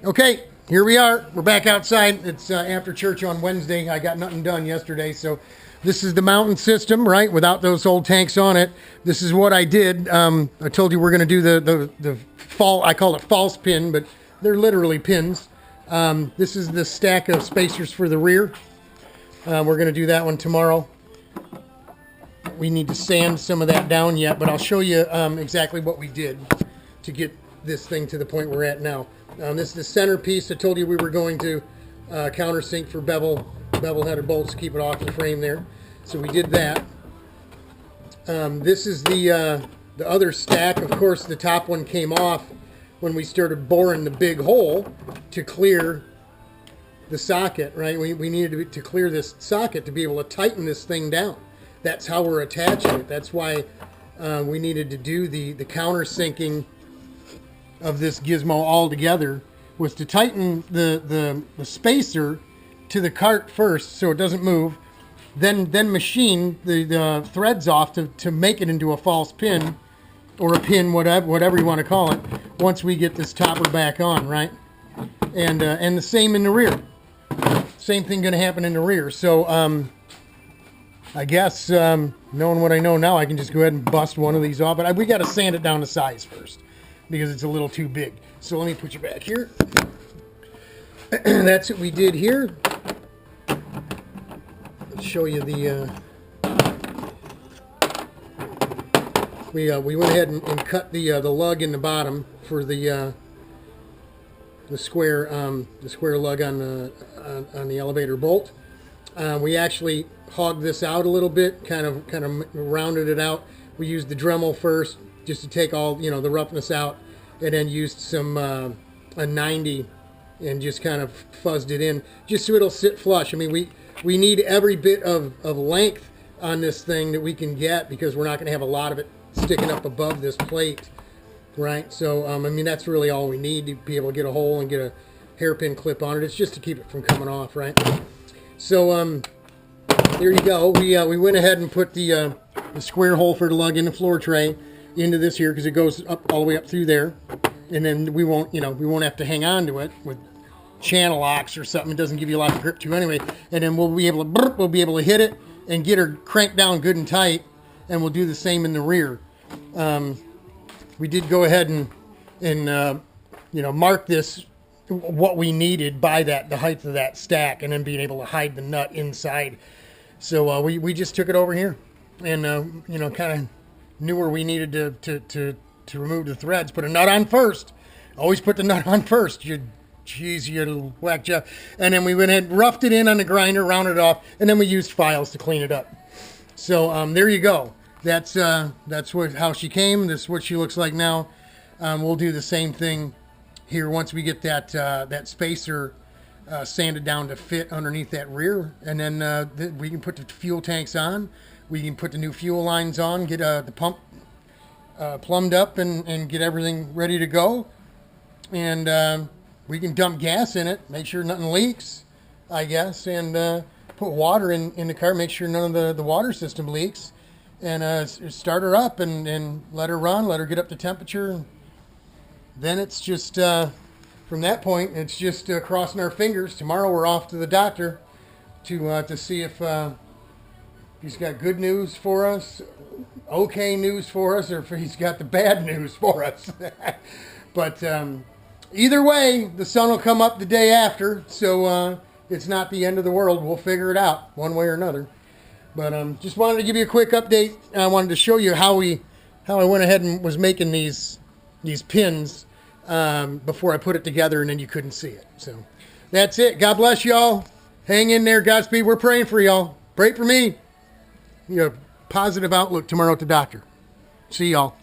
Okay, here we are. We're back outside. It's after church on Wednesday. I got nothing done yesterday, so this is the mountain system, right? Without those old tanks on it. This is what I did. I told you we're going to do the fall. I call it false pin, but they're literally pins. This is the stack of spacers for the rear. We're going to do that one tomorrow. We need to sand some of that down yet, but I'll show you exactly what we did to get this thing to the point we're at now. This is the centerpiece. I told you we were going to countersink for bevel-headed bolts to keep it off the frame there. So we did that. This is the other stack. Of course, the top one came off when we started boring the big hole to clear the socket, right? We needed to clear this socket to be able to tighten this thing down. That's how we're attaching it. That's why we needed to do the countersinking of this gizmo all together, was to tighten the spacer to the cart first so it doesn't move, then machine the threads off to make it into a false pin or a pin, whatever you want to call it, once we get this topper back on, right? And the same in the rear. Same thing going to happen in the rear. So I guess knowing what I know now, I can just go ahead and bust one of these off, but we got to sand it down to size first, because it's a little too big. So let me put you back here. That's what we did here. I'll show you the... we went ahead and cut the lug in the bottom for the square lug on the elevator bolt. We actually hogged this out a little bit, kind of rounded it out. We used the Dremel first, just to take all the roughness out, and then used some a 90 and just kind of fuzzed it in, just so it'll sit flush. I mean, we need every bit of length on this thing that we can get, because we're not going to have a lot of it sticking up above this plate, right? So I mean, that's really all we need to be able to get a hole and get a hairpin clip on it. It's just to keep it from coming off, right? So there you go. We went ahead and put the square hole for the lug in the floor tray into this here, because it goes up all the way up through there, and then we won't have to hang on to it with channel locks or something. It doesn't give you a lot of grip to anyway. And then we'll be able to hit it and get her cranked down good and tight, and we'll do the same in the rear. We did go ahead and mark this, what we needed by the height of that stack, and then being able to hide the nut inside. So we just took it over here and kind of knew where we needed to remove the threads. Put a nut on first. Always put the nut on first. You little whack job. And then we went ahead and roughed it in on the grinder, rounded it off, and then we used files to clean it up. So there you go. That's how she came. This is what she looks like now. We'll do the same thing here once we get that spacer sanded down to fit underneath that rear, and then we can put the fuel tanks on. We can put the new fuel lines on, get the pump plumbed up, and get everything ready to go. And we can dump gas in it, make sure nothing leaks, I guess, and put water in the car, make sure none of the water system leaks, and start her up and let her run, let her get up to temperature. Then it's just, from that point, it's just crossing our fingers. Tomorrow we're off to the doctor to see if he's got good news for us, okay news for us, or if he's got the bad news for us. But either way, the sun will come up the day after, so it's not the end of the world. We'll figure it out one way or another. But just wanted to give you a quick update. I wanted to show you how I went ahead and was making these pins before I put it together, and then you couldn't see it. So that's it. God bless y'all. Hang in there. Godspeed. We're praying for y'all. Pray for me. Positive outlook tomorrow at the doctor. See y'all.